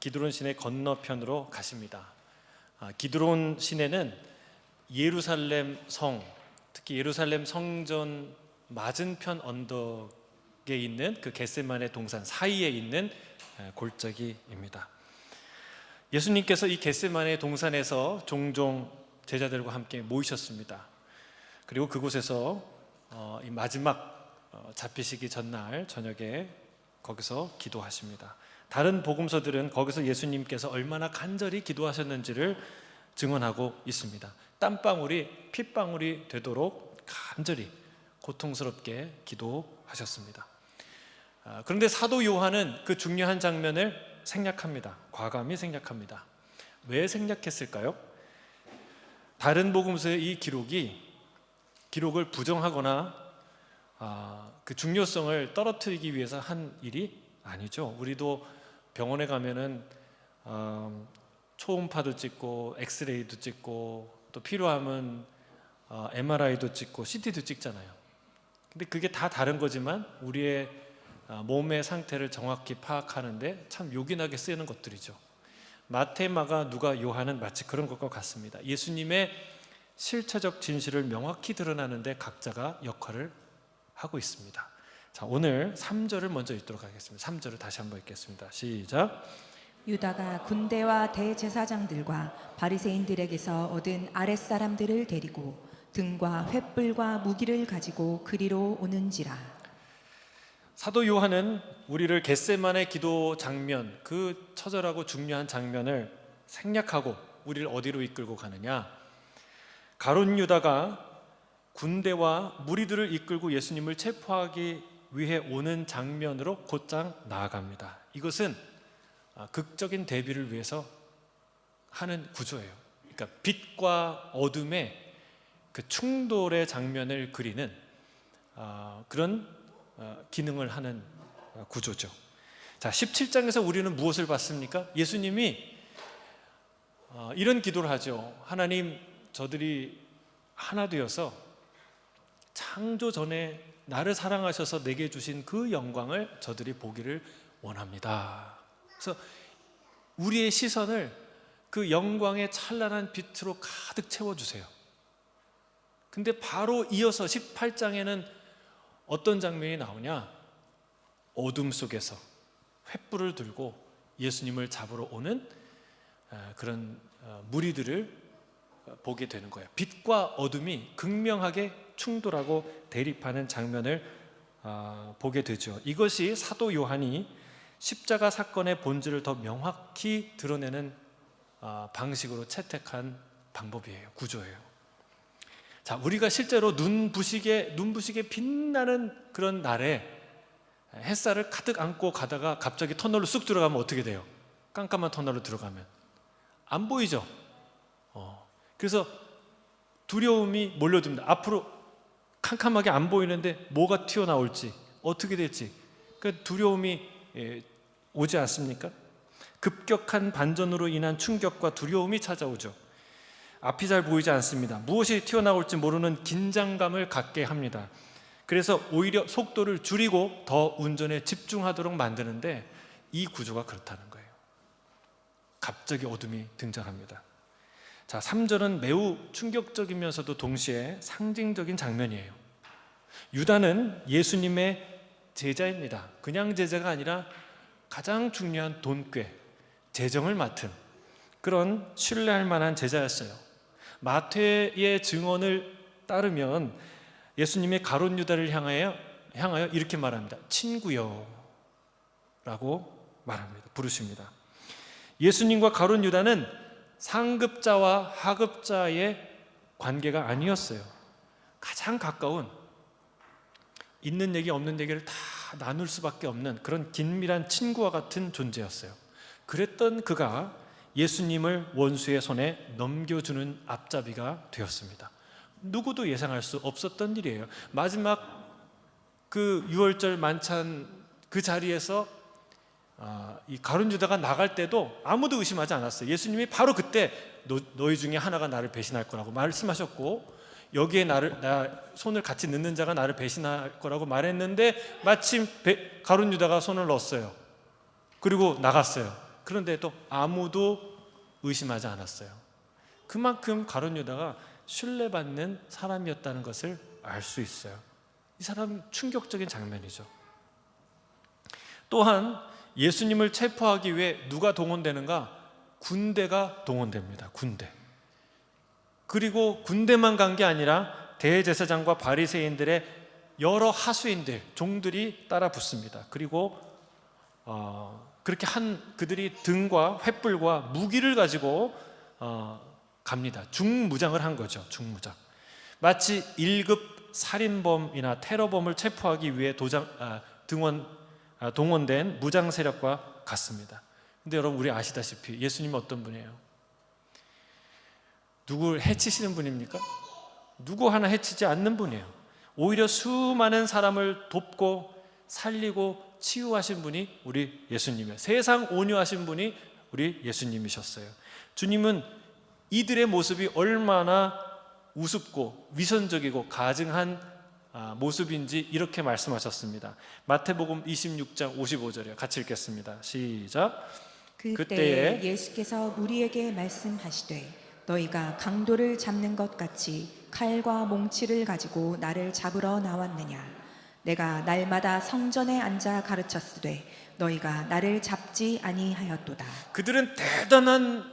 기드론 시내 건너편으로 가십니다. 기드론 시내는 예루살렘 성, 특히 예루살렘 성전 맞은편 언덕에 있는 그 겟세마네 동산 사이에 있는 골짜기입니다. 예수님께서 이 겟세마네 동산에서 종종 제자들과 함께 모이셨습니다. 그리고 그곳에서 이 마지막 잡히시기 전날 저녁에 거기서 기도하십니다. 다른 복음서들은 거기서 예수님께서 얼마나 간절히 기도하셨는지를 증언하고 있습니다. 땀방울이 핏방울이 되도록 간절히 고통스럽게 기도하셨습니다. 그런데 사도 요한은 그 중요한 장면을 생략합니다. 과감히 생략합니다. 왜 생략했을까요? 다른 복음서의 이 기록을 부정하거나 그 중요성을 떨어뜨리기 위해서 한 일이 아니죠. 우리도 병원에 가면은 초음파도 찍고 엑스레이도 찍고 또 필요하면 MRI도 찍고 CT도 찍잖아요. 근데 그게 다 다른 거지만 우리의 몸의 상태를 정확히 파악하는데 참 요긴하게 쓰이는 것들이죠. 마태, 마가, 누가, 요한은 마치 그런 것과 같습니다. 예수님의 실체적 진실을 명확히 드러나는데 각자가 역할을 하고 있습니다. 자, 오늘 3절을 먼저 읽도록 하겠습니다. 3절을 다시 한번 읽겠습니다. 시작. 유다가 군대와 대제사장들과 바리새인들에게서 얻은 아랫사람들을 데리고 등과 횃불과 무기를 가지고 그리로 오는지라. 사도 요한은 우리를 겟세마네 기도 장면, 그 처절하고 중요한 장면을 생략하고 우리를 어디로 이끌고 가느냐? 가룟 유다가 군대와 무리들을 이끌고 예수님을 체포하기 위해 오는 장면으로 곧장 나아갑니다. 이것은 극적인 대비를 위해서 하는 구조예요. 그러니까 빛과 어둠의 그 충돌의 장면을 그리는 그런 기능을 하는 구조죠. 자, 17장에서 우리는 무엇을 봤습니까? 예수님이 이런 기도를 하죠. 하나님, 저들이 하나 되어서 창조 전에 나를 사랑하셔서 내게 주신 그 영광을 저들이 보기를 원합니다. 그래서 우리의 시선을 그 영광의 찬란한 빛으로 가득 채워주세요. 근데 바로 이어서 18장에는 어떤 장면이 나오냐? 어둠 속에서 횃불을 들고 예수님을 잡으러 오는 그런 무리들을 보게 되는 거예요. 빛과 어둠이 극명하게 충돌하고 대립하는 장면을 보게 되죠. 이것이 사도 요한이 십자가 사건의 본질을 더 명확히 드러내는 방식으로 채택한 방법이에요. 구조예요. 자, 우리가 실제로 눈부시게 빛나는 그런 날에 햇살을 가득 안고 가다가 갑자기 터널로 쑥 들어가면 어떻게 돼요? 깜깜한 터널로 들어가면 안 보이죠? 그래서 두려움이 몰려듭니다. 앞으로 캄캄하게 안 보이는데 뭐가 튀어나올지 어떻게 될지 그 두려움이 오지 않습니까? 급격한 반전으로 인한 충격과 두려움이 찾아오죠. 앞이 잘 보이지 않습니다. 무엇이 튀어나올지 모르는 긴장감을 갖게 합니다. 그래서 오히려 속도를 줄이고 더 운전에 집중하도록 만드는데 이 구조가 그렇다는 거예요. 갑자기 어둠이 등장합니다. 자, 3절은 매우 충격적이면서도 동시에 상징적인 장면이에요. 유다는 예수님의 제자입니다. 그냥 제자가 아니라 가장 중요한 돈꾀, 재정을 맡은 그런 신뢰할 만한 제자였어요. 마태의 증언을 따르면 예수님의 가룟 유다를 향하여 이렇게 말합니다. 친구여 라고 말합니다. 부르십니다. 예수님과 가룟 유다는 상급자와 하급자의 관계가 아니었어요. 가장 가까운 있는 얘기 없는 얘기를 다 나눌 수밖에 없는 그런 긴밀한 친구와 같은 존재였어요. 그랬던 그가 예수님을 원수의 손에 넘겨주는 앞잡이가 되었습니다. 누구도 예상할 수 없었던 일이에요. 마지막 그 유월절 만찬 그 자리에서 이 가룟 유다가 나갈 때도 아무도 의심하지 않았어요. 예수님이 바로 그때 너희 중에 하나가 나를 배신할 거라고 말씀하셨고 여기에 손을 같이 넣는 자가 나를 배신할 거라고 말했는데 마침 가룟 유다가 손을 넣었어요. 그리고 나갔어요. 그런데도 아무도 의심하지 않았어요. 그만큼 가룟 유다가 신뢰받는 사람이었다는 것을 알 수 있어요. 이 사람 충격적인 장면이죠. 또한 예수님을 체포하기 위해 누가 동원되는가? 군대가 동원됩니다. 군대. 그리고 군대만 간 게 아니라 대제사장과 바리새인들의 여러 하수인들, 종들이 따라 붙습니다. 그리고 그렇게 그들이 등과 횃불과 무기를 가지고 갑니다. 중무장을 한 거죠. 중무장. 마치 1급 살인범이나 테러범을 체포하기 위해 동원된 무장 세력과 같습니다. 근데 여러분, 우리 아시다시피 예수님은 어떤 분이에요? 누굴 해치시는 분입니까? 누구 하나 해치지 않는 분이에요. 오히려 수많은 사람을 돕고 살리고 치유하신 분이 우리 예수님이에요. 세상 온유하신 분이 우리 예수님이셨어요. 주님은 이들의 모습이 얼마나 우습고 위선적이고 가증한 모습인지 이렇게 말씀하셨습니다. 마태복음 26장 55절이요. 같이 읽겠습니다. 시작. 그때에 예수께서 우리에게 말씀하시되 너희가 강도를 잡는 것 같이 칼과 몽치를 가지고 나를 잡으러 나왔느냐. 내가 날마다 성전에 앉아 가르쳤으되 너희가 나를 잡지 아니하였도다. 그들은 대단한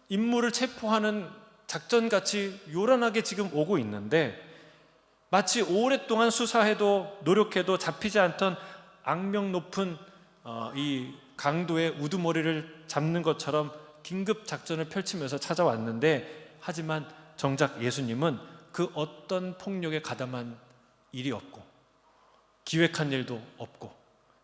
인물을 체포하는 작전같이 요란하게 지금 오고 있는데, 마치 오랫동안 수사해도 노력해도 잡히지 않던 악명 높은 이 강도의 우두머리를 잡는 것처럼 긴급 작전을 펼치면서 찾아왔는데, 하지만 정작 예수님은 그 어떤 폭력에 가담한 일이 없고 기획한 일도 없고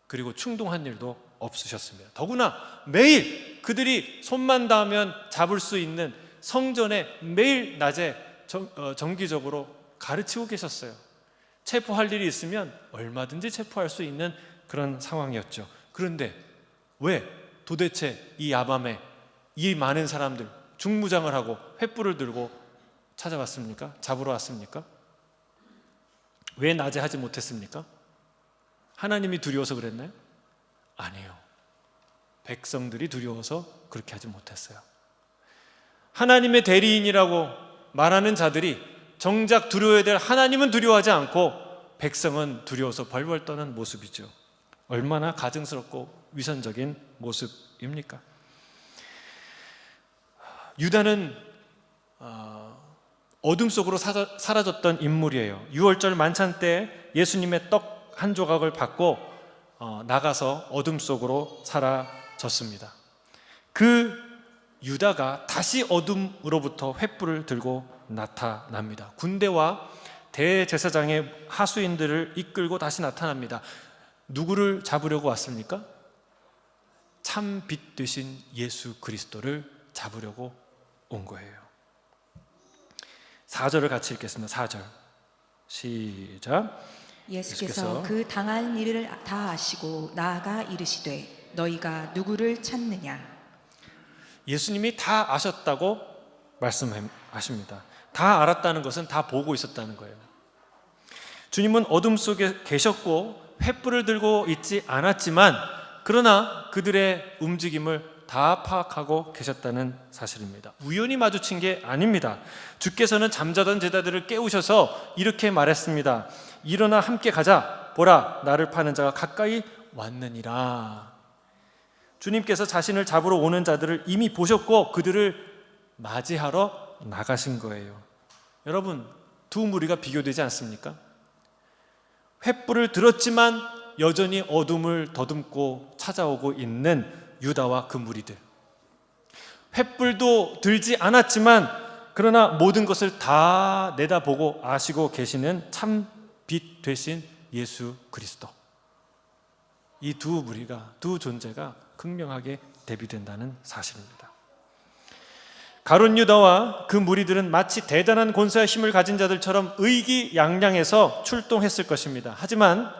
그리고 충동한 일도 없으셨습니다. 더구나 매일 그들이 손만 닿으면 잡을 수 있는 성전에 매일 낮에 정기적으로 가르치고 계셨어요. 체포할 일이 있으면 얼마든지 체포할 수 있는 그런 상황이었죠. 그런데 왜 도대체 이 야밤에 이 많은 사람들 중무장을 하고 횃불을 들고 찾아왔습니까? 잡으러 왔습니까? 왜 낮에 하지 못했습니까? 하나님이 두려워서 그랬나요? 아니에요. 백성들이 두려워서 그렇게 하지 못했어요. 하나님의 대리인이라고 말하는 자들이 정작 두려워야 될 하나님은 두려워하지 않고 백성은 두려워서 벌벌 떠는 모습이죠. 얼마나 가증스럽고 위선적인 모습입니까? 유다는 어둠 속으로 사라졌던 인물이에요. 유월절 만찬 때 예수님의 떡 한 조각을 받고 나가서 어둠 속으로 사라졌습니다. 그 유다가 다시 어둠으로부터 횃불을 들고 나타납니다. 군대와 대제사장의 하수인들을 이끌고 다시 나타납니다. 누구를 잡으려고 왔습니까? 참 빛 되신 예수 그리스도를 잡으려고 온 거예요. 4절을 같이 읽겠습니다. 4절 시작. 예수께서 그 당할 일을 다 아시고 나아가 이르시되 너희가 누구를 찾느냐. 예수님이 다 아셨다고 말씀하십니다. 다 알았다는 것은 다 보고 있었다는 거예요. 주님은 어둠 속에 계셨고 횃불을 들고 있지 않았지만 그러나 그들의 움직임을 다 파악하고 계셨다는 사실입니다. 우연히 마주친 게 아닙니다. 주께서는 잠자던 제자들을 깨우셔서 이렇게 말했습니다. 일어나 함께 가자. 보라, 나를 파는 자가 가까이 왔느니라. 주님께서 자신을 잡으러 오는 자들을 이미 보셨고 그들을 맞이하러 나가신 거예요. 여러분, 두 무리가 비교되지 않습니까? 횃불을 들었지만 여전히 어둠을 더듬고 찾아오고 있는 유다와 그 무리들. 횃불도 들지 않았지만 그러나 모든 것을 다 내다보고 아시고 계시는 참 빛 되신 예수 그리스도. 이 두 무리가, 두 존재가 극명하게 대비된다는 사실입니다. 가룟 유다와 그 무리들은 마치 대단한 권세와 힘을 가진 자들처럼 의기양양해서 출동했을 것입니다. 하지만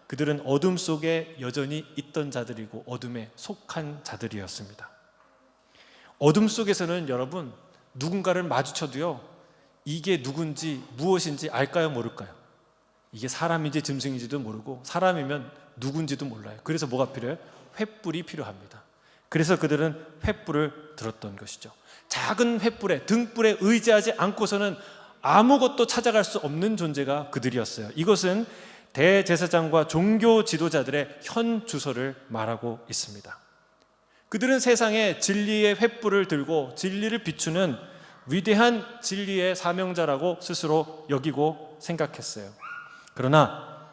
그들은 어둠 속에 여전히 있던 자들이고 어둠에 속한 자들이었습니다. 어둠 속에서는 여러분 누군가를 마주쳐도요, 이게 누군지 무엇인지 알까요, 모를까요? 이게 사람인지 짐승인지도 모르고 사람이면 누군지도 몰라요. 그래서 뭐가 필요해요? 횃불이 필요합니다. 그래서 그들은 횃불을 들었던 것이죠. 작은 횃불에, 등불에 의지하지 않고서는 아무것도 찾아갈 수 없는 존재가 그들이었어요. 이것은 대제사장과 종교 지도자들의 현 주소를 말하고 있습니다. 그들은 세상에 진리의 횃불을 들고 진리를 비추는 위대한 진리의 사명자라고 스스로 여기고 생각했어요. 그러나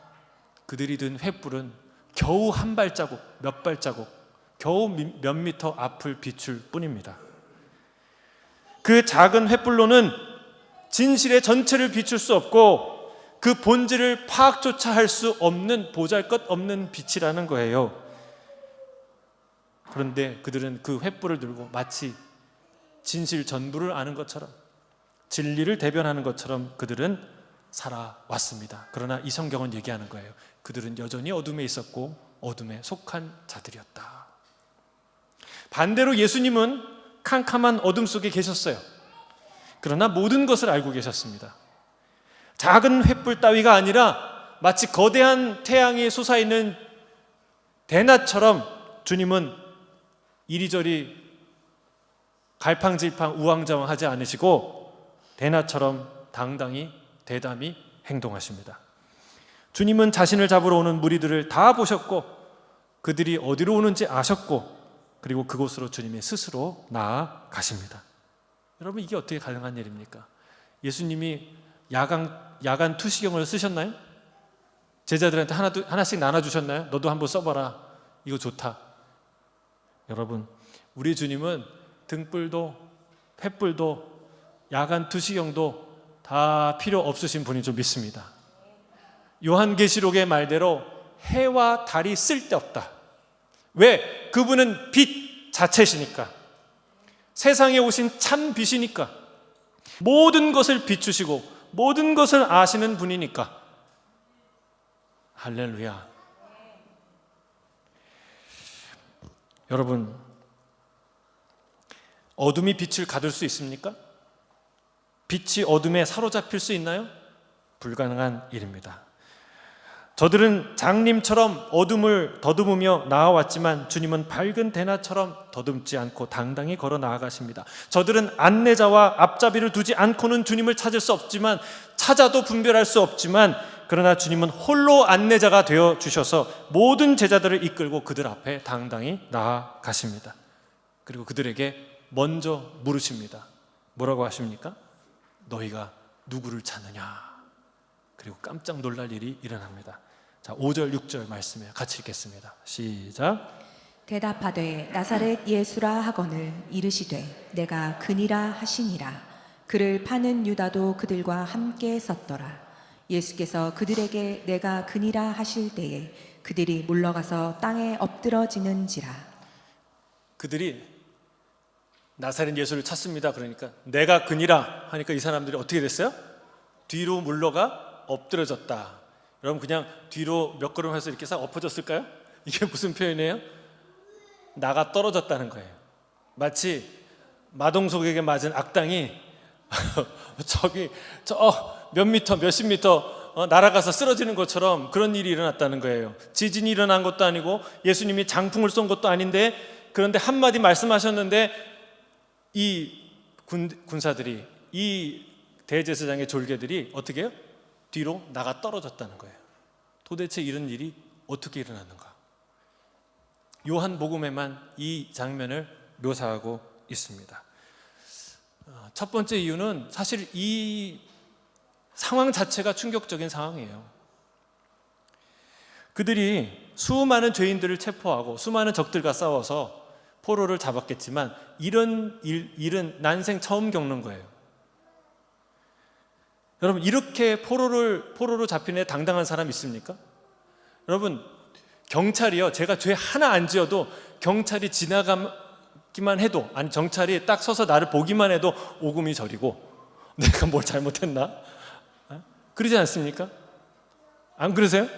그들이 든 횃불은 겨우 한 발자국, 몇 발자국, 겨우 몇 미터 앞을 비출 뿐입니다. 그 작은 횃불로는 진실의 전체를 비출 수 없고 그 본질을 파악조차 할 수 없는 보잘것없는 빛이라는 거예요. 그런데 그들은 그 횃불을 들고 마치 진실 전부를 아는 것처럼, 진리를 대변하는 것처럼 그들은 살아왔습니다. 그러나 이 성경은 얘기하는 거예요. 그들은 여전히 어둠에 있었고 어둠에 속한 자들이었다. 반대로 예수님은 캄캄한 어둠 속에 계셨어요. 그러나 모든 것을 알고 계셨습니다. 작은 횃불 따위가 아니라 마치 거대한 태양이 솟아있는 대낮처럼 주님은 이리저리 갈팡질팡 우왕좌왕하지 않으시고 대낮처럼 당당히 대담히 행동하십니다. 주님은 자신을 잡으러 오는 무리들을 다 보셨고 그들이 어디로 오는지 아셨고 그리고 그곳으로 주님이 스스로 나아가십니다. 여러분, 이게 어떻게 가능한 일입니까? 예수님이 야간 투시경을 쓰셨나요? 제자들한테 하나씩 나눠주셨나요? 너도 한번 써봐라, 이거 좋다. 여러분, 우리 주님은 등불도 횃불도 야간 투시경도 다 필요 없으신 분인 줄 믿습니다. 요한계시록의 말대로 해와 달이 쓸데없다. 왜? 그분은 빛 자체시니까, 세상에 오신 참 빛이니까, 모든 것을 비추시고 모든 것을 아시는 분이니까. 할렐루야. 여러분, 어둠이 빛을 가둘 수 있습니까? 빛이 어둠에 사로잡힐 수 있나요? 불가능한 일입니다. 저들은 장님처럼 어둠을 더듬으며 나아왔지만 주님은 밝은 대낮처럼 더듬지 않고 당당히 걸어 나아가십니다. 저들은 안내자와 앞잡이를 두지 않고는 주님을 찾을 수 없지만, 찾아도 분별할 수 없지만, 그러나 주님은 홀로 안내자가 되어 주셔서 모든 제자들을 이끌고 그들 앞에 당당히 나아가십니다. 그리고 그들에게 먼저 물으십니다. 뭐라고 하십니까? 너희가 누구를 찾느냐? 그리고 깜짝 놀랄 일이 일어납니다. 자, 5절 6절 말씀에 같이 읽겠습니다. 시작. 대답하되 나사렛 예수라 하거늘 이르시되 내가 그니라 하시니라. 그를 파는 유다도 그들과 함께 섰더라. 예수께서 그들에게 내가 그니라 하실 때에 그들이 물러가서 땅에 엎드러지는지라. 그들이 나사렛 예수를 찾습니다. 그러니까 내가 그니라 하니까 이 사람들이 어떻게 됐어요? 뒤로 물러가 엎드러졌다. 여러분, 그냥 뒤로 몇 걸음 해서 이렇게 싹 엎어졌을까요? 이게 무슨 표현이에요? 나가 떨어졌다는 거예요. 마치 마동석에게 맞은 악당이 저기 몇 미터 몇십 미터 날아가서 쓰러지는 것처럼 그런 일이 일어났다는 거예요. 지진이 일어난 것도 아니고 예수님이 장풍을 쏜 것도 아닌데, 그런데 한마디 말씀하셨는데 이 군사들이, 이 대제사장의 졸개들이 어떻게 해요? 뒤로 나가 떨어졌다는 거예요. 도대체 이런 일이 어떻게 일어났는가? 요한복음에만 이 장면을 묘사하고 있습니다. 첫 번째 이유는 사실 이 상황 자체가 충격적인 상황이에요. 그들이 수많은 죄인들을 체포하고 수많은 적들과 싸워서 포로를 잡았겠지만 이런 일은 난생 처음 겪는 거예요. 여러분, 이렇게 포로로 잡힌 애 당당한 사람 있습니까? 여러분, 경찰이요, 제가 죄 하나 안 지어도 경찰이 지나가기만 해도, 아니 경찰이 딱 서서 나를 보기만 해도 오금이 저리고 내가 뭘 잘못했나? 그러지 않습니까? 안 그러세요?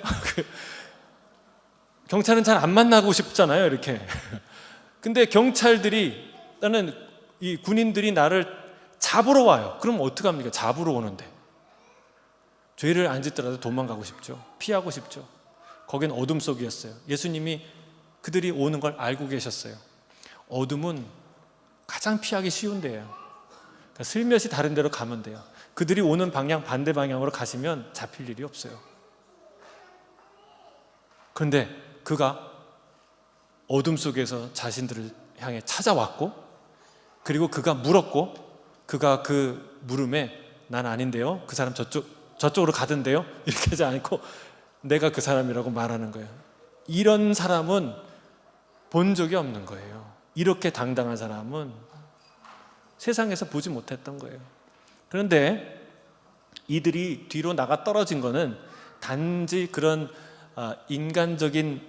경찰은 잘 안 만나고 싶잖아요, 이렇게. 근데 경찰들이, 나는 이 군인들이 나를 잡으러 와요. 그럼 어떡합니까? 잡으러 오는데 죄를 안 짓더라도 도망가고 싶죠. 피하고 싶죠. 거긴 어둠 속이었어요. 예수님이 그들이 오는 걸 알고 계셨어요. 어둠은 가장 피하기 쉬운 데예요. 그러니까 슬며시 다른 데로 가면 돼요. 그들이 오는 방향 반대 방향으로 가시면 잡힐 일이 없어요. 그런데 그가 어둠 속에서 자신들을 향해 찾아왔고, 그리고 그가 물었고, 그가 그 물음에 난 아닌데요, 그 사람 저쪽으로 가던데요, 이렇게 하지 않고 내가 그 사람이라고 말하는 거예요. 이런 사람은 본 적이 없는 거예요. 이렇게 당당한 사람은 세상에서 보지 못했던 거예요. 그런데 이들이 뒤로 나가 떨어진 거는 단지 그런 인간적인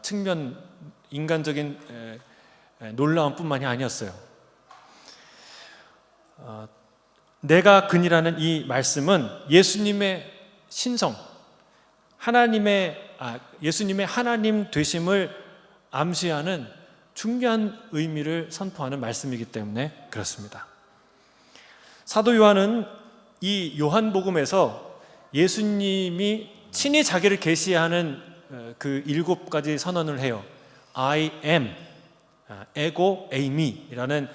측면, 인간적인 놀라움뿐만이 아니었어요. 내가 그니라는 이 말씀은 예수님의 신성, 예수님의 하나님 되심을 암시하는 중요한 의미를 선포하는 말씀이기 때문에 그렇습니다. 사도 요한은 이 요한복음에서 예수님이 친히 자기를 계시하는 그 7가지 선언을 해요. I am, 에고 에이미라는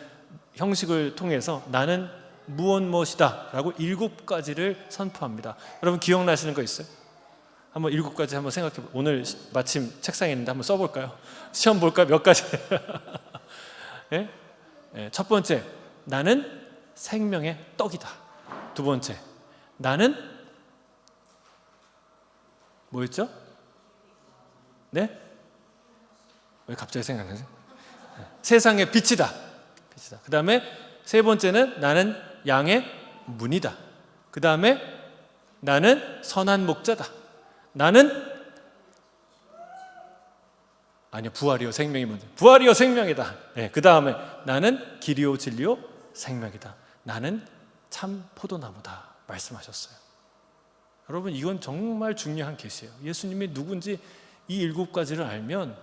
형식을 통해서 나는 무엇이다 라고 7가지를 선포합니다. 여러분 기억나시는 거 있어요? 한번 7가지 한번 생각해 보세요. 오늘 마침 책상에 있는데 한번 써볼까요? 시험 볼까요? 몇 가지? 네? 첫 번째, 나는 생명의 떡이다. 두 번째, 나는 뭐였죠? 네? 왜 갑자기 생각나지? 세상의 빛이다. 그 다음에 세 번째는 나는 양의 문이다. 그 다음에 나는 선한 목자다. 나는 부활이요 생명이 먼저. 부활이요 생명이다. 네, 그 다음에 나는 길이요 진리요 생명이다. 나는 참 포도나무다 말씀하셨어요. 여러분 이건 정말 중요한 계시예요. 예수님이 누군지 이 7가지를 알면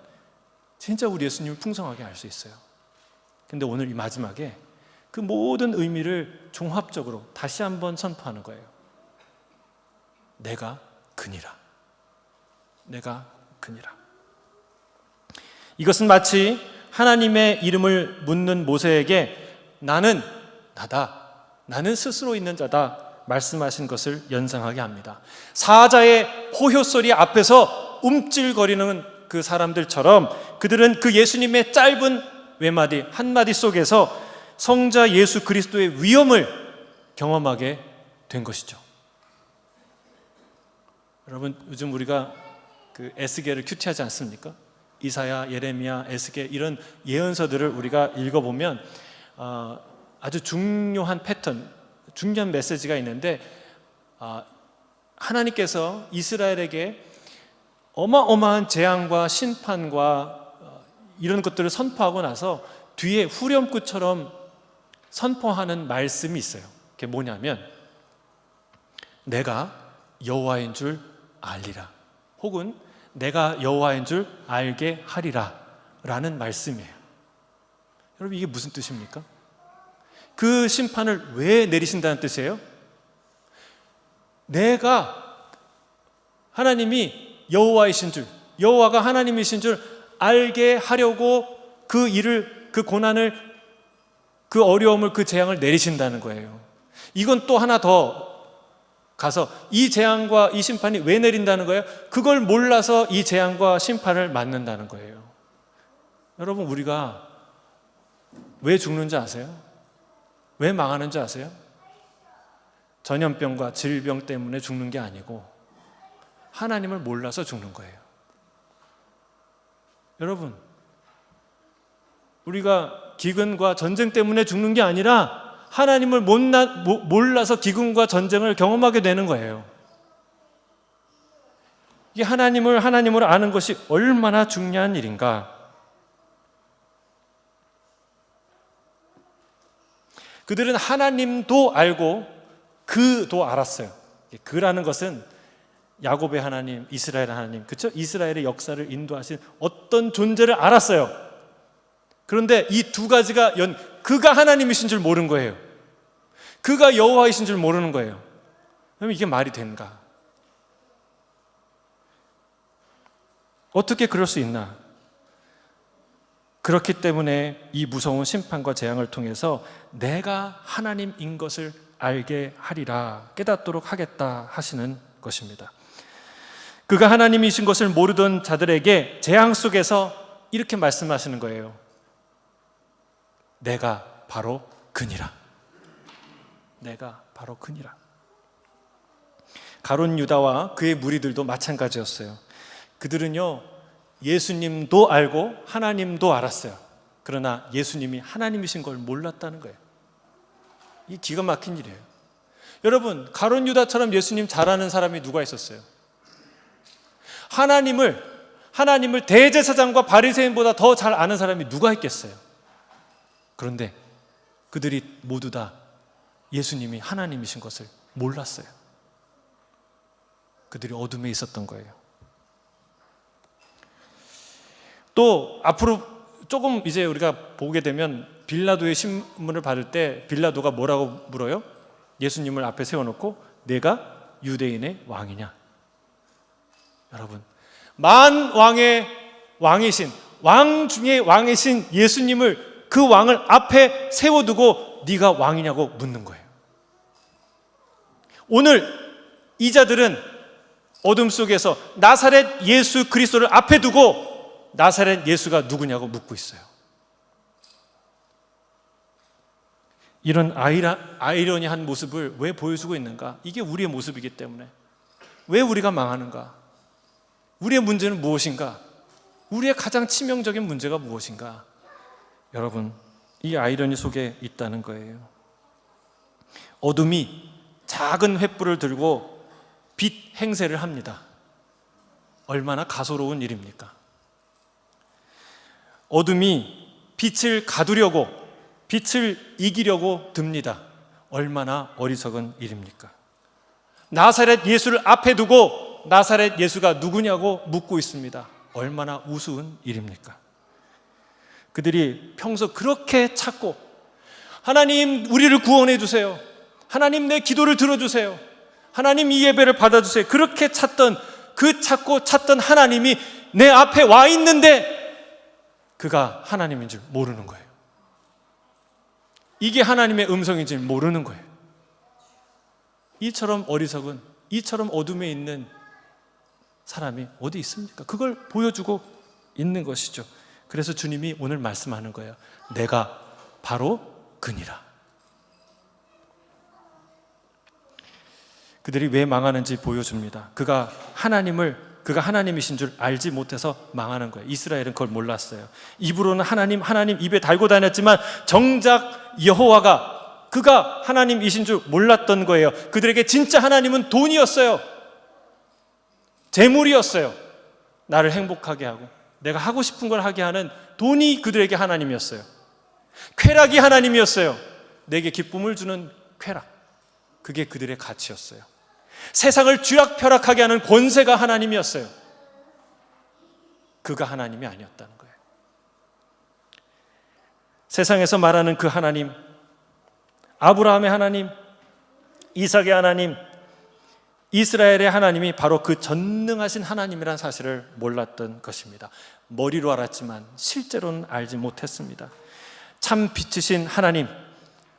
진짜 우리 예수님을 풍성하게 알 수 있어요. 근데 오늘 이 마지막에 그 모든 의미를 종합적으로 다시 한번 선포하는 거예요. 내가 그니라. 내가 그니라. 이것은 마치 하나님의 이름을 묻는 모세에게 나는 나다, 나는 스스로 있는 자다 말씀하신 것을 연상하게 합니다. 사자의 호효 소리 앞에서 움찔거리는 그 사람들처럼 그들은 그 예수님의 짧은 외마디 한마디 속에서 성자 예수 그리스도의 위엄을 경험하게 된 것이죠. 여러분 요즘 우리가 그 에스겔을 큐티하지 않습니까? 이사야, 예레미야, 에스겔 이런 예언서들을 우리가 읽어보면 아주 중요한 패턴, 중요한 메시지가 있는데 하나님께서 이스라엘에게 어마어마한 재앙과 심판과 이런 것들을 선포하고 나서 뒤에 후렴구처럼 선포하는 말씀이 있어요. 그게 뭐냐면 내가 여호와인 줄 알리라, 혹은 내가 여호와인 줄 알게 하리라 라는 말씀이에요. 여러분 이게 무슨 뜻입니까? 그 심판을 왜 내리신다는 뜻이에요? 내가 하나님이 여호와이신 줄, 여호와가 하나님이신 줄 알게 하려고 그 일을, 그 고난을, 그 어려움을, 그 재앙을 내리신다는 거예요. 이건 또 하나 더 가서 이 재앙과 이 심판이 왜 내린다는 거예요? 그걸 몰라서 이 재앙과 심판을 맞는다는 거예요. 여러분 우리가 왜 죽는지 아세요? 왜 망하는지 아세요? 전염병과 질병 때문에 죽는 게 아니고 하나님을 몰라서 죽는 거예요. 여러분 우리가 기근과 전쟁 때문에 죽는 게 아니라 하나님을 몰라서 기근과 전쟁을 경험하게 되는 거예요. 이게 하나님을 아는 것이 얼마나 중요한 일인가. 그들은 하나님도 알고 그도 알았어요. 그라는 것은 야곱의 하나님, 이스라엘 하나님, 그렇죠? 이스라엘의 역사를 인도하신 어떤 존재를 알았어요. 그런데 이 두 가지가 그가 하나님이신 줄 모르는 거예요. 그가 여호와이신 줄 모르는 거예요. 그럼 이게 말이 된가? 어떻게 그럴 수 있나? 그렇기 때문에 이 무서운 심판과 재앙을 통해서 내가 하나님인 것을 알게 하리라, 깨닫도록 하겠다 하시는 것입니다. 그가 하나님이신 것을 모르던 자들에게 재앙 속에서 이렇게 말씀하시는 거예요. 내가 바로 그니라. 내가 바로 그니라. 가룟 유다와 그의 무리들도 마찬가지였어요. 그들은요, 예수님도 알고 하나님도 알았어요. 그러나 예수님이 하나님이신 걸 몰랐다는 거예요. 이 기가 막힌 일이에요. 여러분, 가룟 유다처럼 예수님 잘 아는 사람이 누가 있었어요? 하나님을 대제사장과 바리새인보다 더 잘 아는 사람이 누가 있겠어요? 그런데 그들이 모두 다 예수님이 하나님이신 것을 몰랐어요. 그들이 어둠에 있었던 거예요. 또 앞으로 조금 이제 우리가 보게 되면 빌라도의 신문을 받을 때 빌라도가 뭐라고 물어요? 예수님을 앞에 세워놓고 내가 유대인의 왕이냐? 여러분, 만왕의 왕이신, 왕 중에 왕이신 예수님을, 그 왕을 앞에 세워두고 네가 왕이냐고 묻는 거예요. 오늘 이 자들은 어둠 속에서 나사렛 예수 그리스도를 앞에 두고 나사렛 예수가 누구냐고 묻고 있어요. 이런 아이러니한 모습을 왜 보여주고 있는가? 이게 우리의 모습이기 때문에. 왜 우리가 망하는가? 우리의 문제는 무엇인가? 우리의 가장 치명적인 문제가 무엇인가? 여러분, 이 아이러니 속에 있다는 거예요. 어둠이 작은 횃불을 들고 빛 행세를 합니다. 얼마나 가소로운 일입니까? 어둠이 빛을 가두려고, 빛을 이기려고 듭니다. 얼마나 어리석은 일입니까? 나사렛 예수를 앞에 두고 나사렛 예수가 누구냐고 묻고 있습니다. 얼마나 우스운 일입니까? 그들이 평소 그렇게 찾고, 하나님 우리를 구원해 주세요, 하나님 내 기도를 들어주세요, 하나님 이 예배를 받아주세요, 그렇게 찾던, 그 찾던 하나님이 내 앞에 와 있는데 그가 하나님인 줄 모르는 거예요. 이게 하나님의 음성인 줄 모르는 거예요. 이처럼 어리석은, 이처럼 어둠에 있는 사람이 어디 있습니까? 그걸 보여주고 있는 것이죠. 그래서 주님이 오늘 말씀하는 거예요. 내가 바로 그니라. 그들이 왜 망하는지 보여줍니다. 그가 하나님이신 줄 알지 못해서 망하는 거예요. 이스라엘은 그걸 몰랐어요. 입으로는 하나님 입에 달고 다녔지만 정작 여호와가, 그가 하나님이신 줄 몰랐던 거예요. 그들에게 진짜 하나님은 돈이었어요. 재물이었어요. 나를 행복하게 하고 내가 하고 싶은 걸 하게 하는 돈이 그들에게 하나님이었어요. 쾌락이 하나님이었어요. 내게 기쁨을 주는 쾌락, 그게 그들의 가치였어요. 세상을 쥐락펴락하게 하는 권세가 하나님이었어요. 그가 하나님이 아니었다는 거예요. 세상에서 말하는 그 하나님, 아브라함의 하나님, 이삭의 하나님, 이스라엘의 하나님이 바로 그 전능하신 하나님이라는 사실을 몰랐던 것입니다. 머리로 알았지만 실제로는 알지 못했습니다. 참 빛이신 하나님,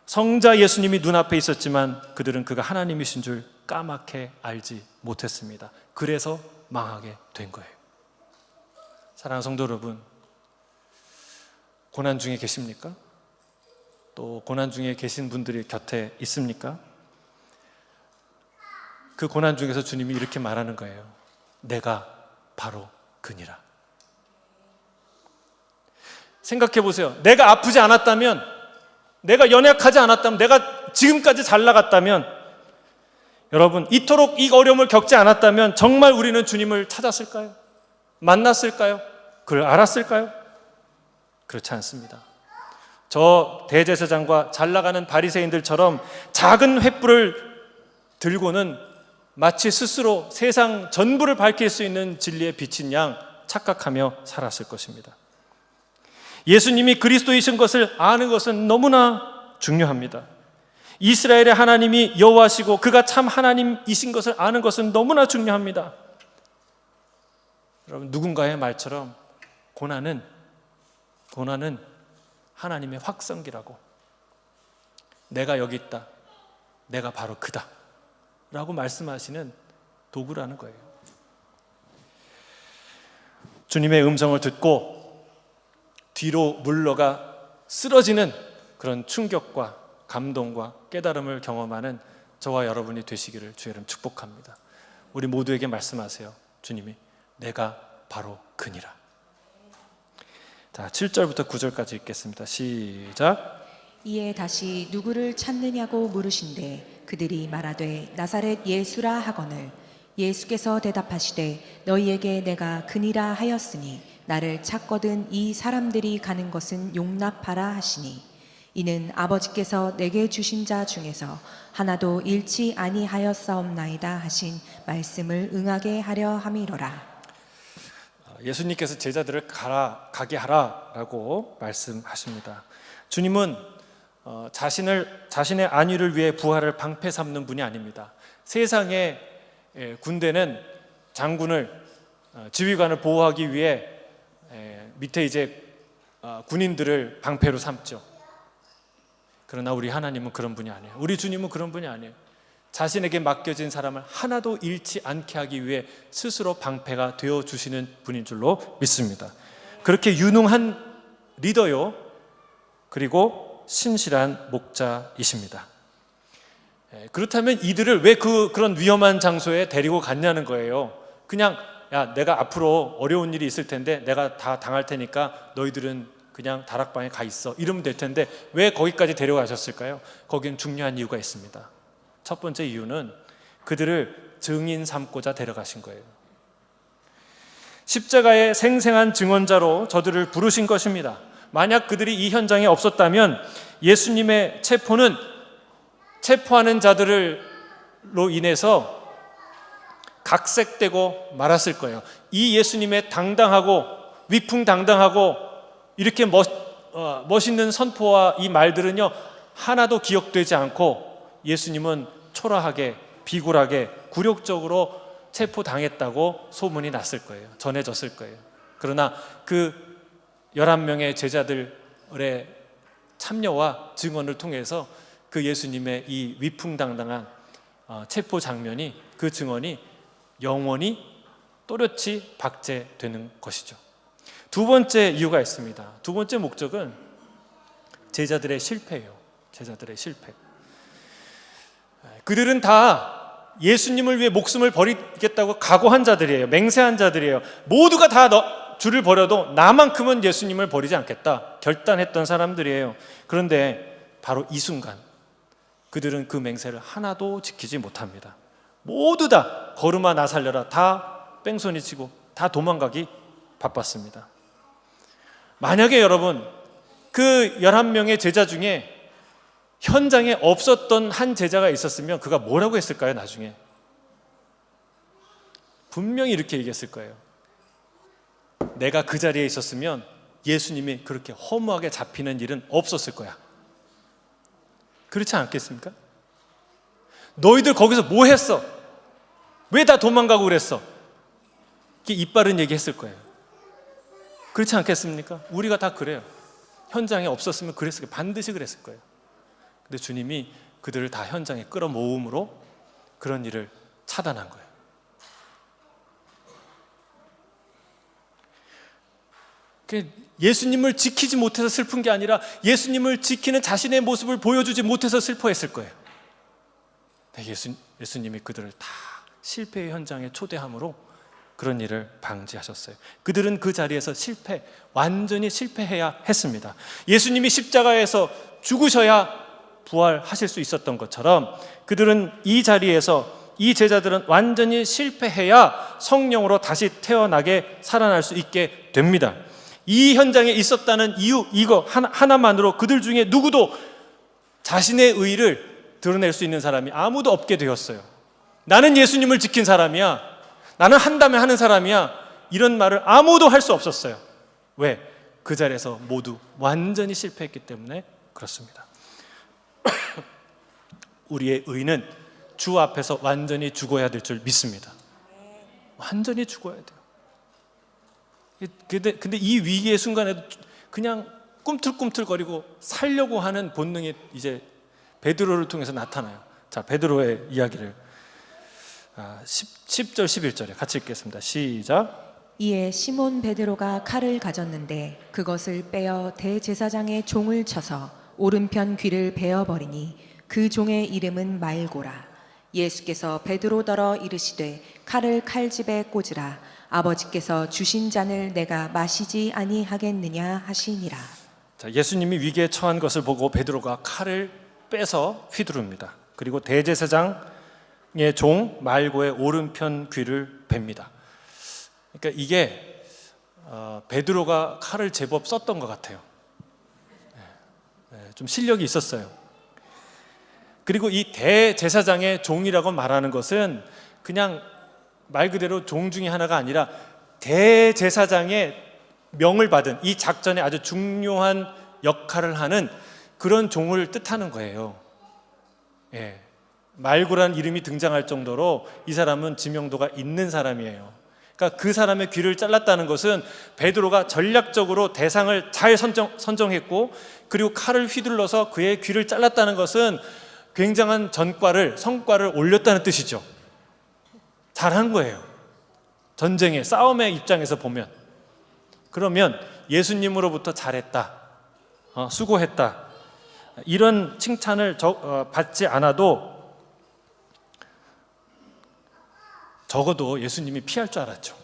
성자 예수님이 눈앞에 있었지만 그들은 그가 하나님이신 줄 까맣게 알지 못했습니다. 그래서 망하게 된 거예요. 사랑하는 성도 여러분, 고난 중에 계십니까? 또 고난 중에 계신 분들이 곁에 있습니까? 그 고난 중에서 주님이 이렇게 말하는 거예요. 내가 바로 그니라. 생각해 보세요. 내가 아프지 않았다면, 내가 연약하지 않았다면, 내가 지금까지 잘 나갔다면, 여러분, 이토록 이 어려움을 겪지 않았다면 정말 우리는 주님을 찾았을까요? 만났을까요? 그걸 알았을까요? 그렇지 않습니다. 저 대제사장과 잘 나가는 바리새인들처럼 작은 횃불을 들고는 마치 스스로 세상 전부를 밝힐 수 있는 진리의 빛인 양 착각하며 살았을 것입니다. 예수님이 그리스도이신 것을 아는 것은 너무나 중요합니다. 이스라엘의 하나님이 여호와시고 그가 참 하나님이신 것을 아는 것은 너무나 중요합니다. 여러분, 누군가의 말처럼 고난은 고난은 하나님의 확성기라고, 내가 여기 있다, 내가 바로 그다 라고 말씀하시는 도구라는 거예요. 주님의 음성을 듣고 뒤로 물러가 쓰러지는 그런 충격과 감동과 깨달음을 경험하는 저와 여러분이 되시기를 주의 이름 축복합니다. 우리 모두에게 말씀하세요. 주님이 내가 바로 그니라. 자, 7절부터 9절까지 읽겠습니다. 시작. 이에 다시 누구를 찾느냐고 물으신대 그들이 말하되 나사렛 예수라 하거늘 예수께서 대답하시되 너희에게 내가 그니라 하였으니 나를 찾거든 이 사람들이 가는 것은 용납하라 하시니 이는 아버지께서 내게 주신 자 중에서 하나도 잃지 아니하였사옵나이다 하신 말씀을 응하게 하려 함이로라. 예수님께서 제자들을 가게 하라라고 말씀하십니다. 주님은 자신의 안위를 위해 부하를 방패 삼는 분이 아닙니다. 세상의 군대는 장군을, 지휘관을 보호하기 위해 밑에 이제 군인들을 방패로 삼죠. 그러나 우리 하나님은 그런 분이 아니에요. 우리 주님은 그런 분이 아니에요. 자신에게 맡겨진 사람을 하나도 잃지 않게 하기 위해 스스로 방패가 되어주시는 분인 줄로 믿습니다. 그렇게 유능한 리더요, 그리고 신실한 목자이십니다. 그렇다면 이들을 왜 그런 위험한 장소에 데리고 갔냐는 거예요. 그냥 야, 내가 앞으로 어려운 일이 있을 텐데 내가 다 당할 테니까 너희들은 그냥 다락방에 가 있어 이러면 될 텐데 왜 거기까지 데려가셨을까요? 거기는 중요한 이유가 있습니다. 첫 번째 이유는 그들을 증인 삼고자 데려가신 거예요. 십자가의 생생한 증언자로 저들을 부르신 것입니다. 만약 그들이 이 현장에 없었다면 예수님의 체포는 체포하는 자들로 인해서 각색되고 말았을 거예요. 이 예수님의 당당하고 위풍당당하고 이렇게 멋있는 선포와 이 말들은요 하나도 기억되지 않고 예수님은 초라하게 비굴하게 굴욕적으로 체포당했다고 소문이 났을 거예요. 전해졌을 거예요. 그러나 그 11명의 제자들의 참여와 증언을 통해서 그 예수님의 이 위풍당당한 체포 장면이, 그 증언이 영원히 또렷이 박제되는 것이죠. 두 번째 이유가 있습니다. 두 번째 목적은 제자들의 실패예요. 제자들의 실패. 그들은 다 예수님을 위해 목숨을 버리겠다고 각오한 자들이에요. 맹세한 자들이에요. 모두가 다 줄을 버려도 나만큼은 예수님을 버리지 않겠다 결단했던 사람들이에요. 그런데 바로 이 순간 그들은 그 맹세를 하나도 지키지 못합니다. 모두 다 걸음아 나 살려라 다 뺑소니 치고 다 도망가기 바빴습니다. 만약에 여러분 그 11명의 제자 중에 현장에 없었던 한 제자가 있었으면 그가 뭐라고 했을까요? 나중에 분명히 이렇게 얘기했을 거예요. 내가 그 자리에 있었으면 예수님이 그렇게 허무하게 잡히는 일은 없었을 거야. 그렇지 않겠습니까? 너희들 거기서 뭐 했어? 왜 다 도망가고 그랬어? 이렇게 이빨은 얘기했을 거예요. 그렇지 않겠습니까? 우리가 다 그래요. 현장에 없었으면 그랬을 거예요. 반드시 그랬을 거예요. 근데 주님이 그들을 다 현장에 끌어모음으로 그런 일을 차단한 거예요. 예수님을 지키지 못해서 슬픈 게 아니라 예수님을 지키는 자신의 모습을 보여주지 못해서 슬퍼했을 거예요. 예수님이 그들을 다 실패의 현장에 초대함으로 그런 일을 방지하셨어요. 그들은 그 자리에서 완전히 실패해야 했습니다. 예수님이 십자가에서 죽으셔야 부활하실 수 있었던 것처럼 그들은 이 자리에서, 이 제자들은 완전히 실패해야 성령으로 다시 태어나게 살아날 수 있게 됩니다. 이 현장에 있었다는 이유, 이거 하나만으로 그들 중에 누구도 자신의 의의를 드러낼 수 있는 사람이 아무도 없게 되었어요. 나는 예수님을 지킨 사람이야, 나는 한다면 하는 사람이야, 이런 말을 아무도 할 수 없었어요. 왜? 그 자리에서 모두 완전히 실패했기 때문에 그렇습니다. 우리의 의는 주 앞에서 완전히 죽어야 될 줄 믿습니다. 완전히 죽어야 돼요. 근데 이 위기의 순간에도 그냥 꿈틀꿈틀거리고 살려고 하는 본능이 이제 베드로를 통해서 나타나요. 자, 베드로의 이야기를 10절 11절에 같이 읽겠습니다. 시작. 이에 시몬 베드로가 칼을 가졌는데 그것을 빼어 대제사장의 종을 쳐서 오른편 귀를 베어버리니 그 종의 이름은 말고라. 예수께서 베드로더러 이르시되 칼을 칼집에 꽂으라. 아버지께서 주신 잔을 내가 마시지 아니하겠느냐 하시니라. 자, 예수님이 위기에 처한 것을 보고 베드로가 칼을 빼서 휘두릅니다. 그리고 대제사장의 종 말고의 오른편 귀를 뱁니다. 그러니까 이게 베드로가 칼을 제법 썼던 것 같아요. 좀 실력이 있었어요. 그리고 이 대제사장의 종이라고 말하는 것은 그냥 말 그대로 종 중에 하나가 아니라 대제사장의 명을 받은, 이 작전에 아주 중요한 역할을 하는 그런 종을 뜻하는 거예요. 말고라는 이름이 등장할 정도로 이 사람은 지명도가 있는 사람이에요. 그러니까 그 사람의 귀를 잘랐다는 것은 베드로가 전략적으로 대상을 잘 선정했고, 그리고 칼을 휘둘러서 그의 귀를 잘랐다는 것은 굉장한 성과를 올렸다는 뜻이죠. 잘한 거예요. 전쟁의 싸움의 입장에서 보면. 그러면 예수님으로부터 잘했다, 수고했다, 이런 칭찬을 받지 않아도 적어도 예수님이 피할 줄 알았죠.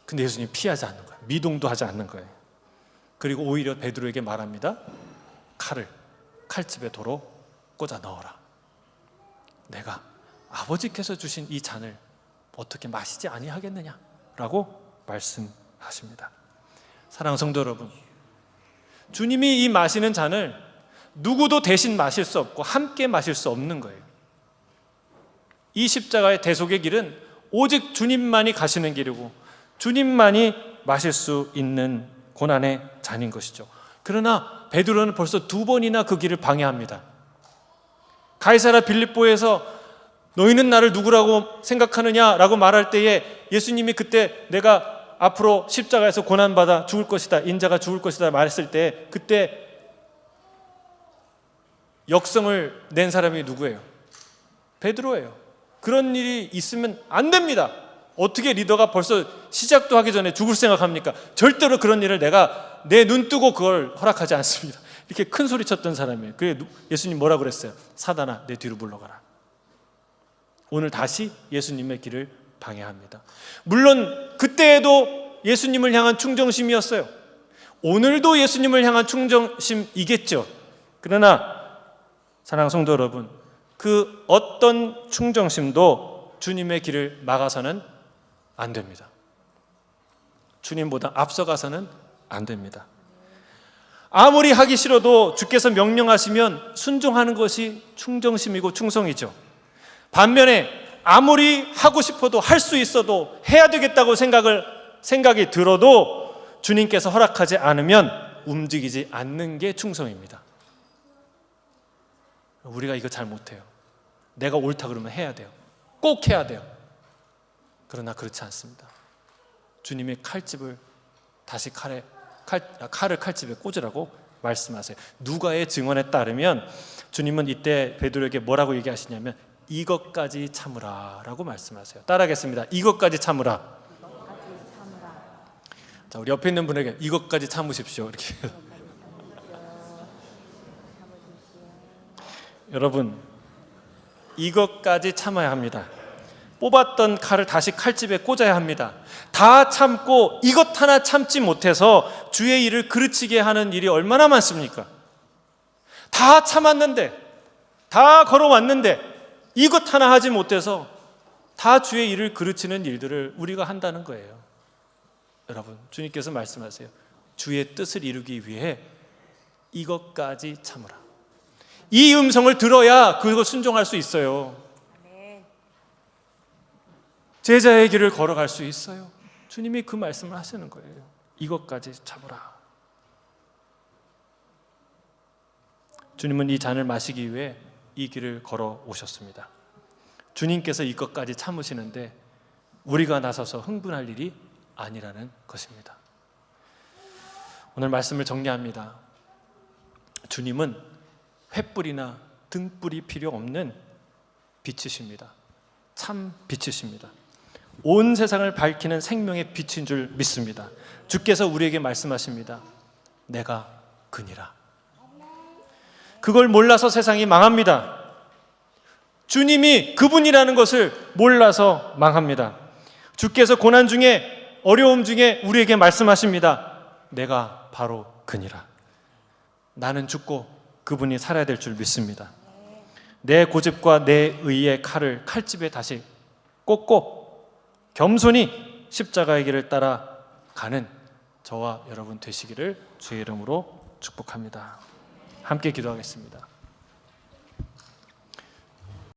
근데 예수님이 피하지 않는 거예요. 미동도 하지 않는 거예요. 그리고 오히려 베드로에게 말합니다. 칼을 칼집에 도로 꽂아 넣어라. 내가 아버지께서 주신 이 잔을 어떻게 마시지 아니하겠느냐라고 말씀하십니다. 사랑하는 성도 여러분, 주님이 이 마시는 잔을 누구도 대신 마실 수 없고 함께 마실 수 없는 거예요. 이 십자가의 대속의 길은 오직 주님만이 가시는 길이고 주님만이 마실 수 있는 고난의 잔인 것이죠. 그러나 베드로는 벌써 2번이나 그 길을 방해합니다. 가이사랴 빌립보에서 너희는 나를 누구라고 생각하느냐라고 말할 때에 예수님이 그때 내가 앞으로 십자가에서 고난받아 죽을 것이다, 인자가 죽을 것이다 말했을 때 그때 역성을 낸 사람이 누구예요? 베드로예요. 그런 일이 있으면 안 됩니다. 어떻게 리더가 벌써 시작도 하기 전에 죽을 생각합니까? 절대로 그런 일을 내가 내 눈 뜨고 그걸 허락하지 않습니다. 이렇게 큰 소리 쳤던 사람이에요. 그래 예수님 뭐라고 그랬어요? 사단아, 내 뒤로 물러가라. 오늘 다시 예수님의 길을 방해합니다. 물론 그때에도 예수님을 향한 충정심이었어요. 오늘도 예수님을 향한 충정심이겠죠. 그러나 사랑하는 성도 여러분, 그 어떤 충정심도 주님의 길을 막아서는 안 됩니다. 주님보다 앞서가서는 안 됩니다. 아무리 하기 싫어도 주께서 명령하시면 순종하는 것이 충정심이고 충성이죠. 반면에 아무리 하고 싶어도 할 수 있어도 해야 되겠다고 생각이 들어도 주님께서 허락하지 않으면 움직이지 않는 게 충성입니다. 우리가 이거 잘 못해요. 내가 옳다 그러면 해야 돼요. 꼭 해야 돼요. 그러나 그렇지 않습니다. 주님의 칼집을 다시 칼을 칼집에 꽂으라고 말씀하세요. 누가의 증언에 따르면 주님은 이때 베드로에게 뭐라고 얘기하시냐면 이것까지 참으라 라고 말씀하세요. 따라하겠습니다. 이것까지 참으라. 자, 우리 옆에 있는 분에게 이것까지 참으십시오 이렇게. 여러분, 이것까지 참아야 합니다. 뽑았던 칼을 다시 칼집에 꽂아야 합니다. 다 참고 이것 하나 참지 못해서 주의 일을 그르치게 하는 일이 얼마나 많습니까? 다 참았는데, 다 걸어왔는데 이것 하나 하지 못해서 다 주의 일을 그르치는 일들을 우리가 한다는 거예요. 여러분, 주님께서 말씀하세요. 주의 뜻을 이루기 위해 이것까지 참으라. 이 음성을 들어야 그거 순종할 수 있어요. 제자의 길을 걸어갈 수 있어요. 주님이 그 말씀을 하시는 거예요. 이것까지 참으라. 주님은 이 잔을 마시기 위해 이 길을 걸어 오셨습니다. 주님께서 이것까지 참으시는데 우리가 나서서 흥분할 일이 아니라는 것입니다. 오늘 말씀을 정리합니다. 주님은 횃불이나 등불이 필요 없는 빛이십니다. 참 빛이십니다. 온 세상을 밝히는 생명의 빛인 줄 믿습니다. 주께서 우리에게 말씀하십니다. 내가 그니라. 그걸 몰라서 세상이 망합니다. 주님이 그분이라는 것을 몰라서 망합니다. 주께서 고난 중에, 어려움 중에 우리에게 말씀하십니다. 내가 바로 그니라. 나는 죽고 그분이 살아야 될 줄 믿습니다. 내 고집과 내 의의 칼을 칼집에 다시 꽂고 겸손히 십자가의 길을 따라가는 저와 여러분 되시기를 주의 이름으로 축복합니다. 함께 기도하겠습니다.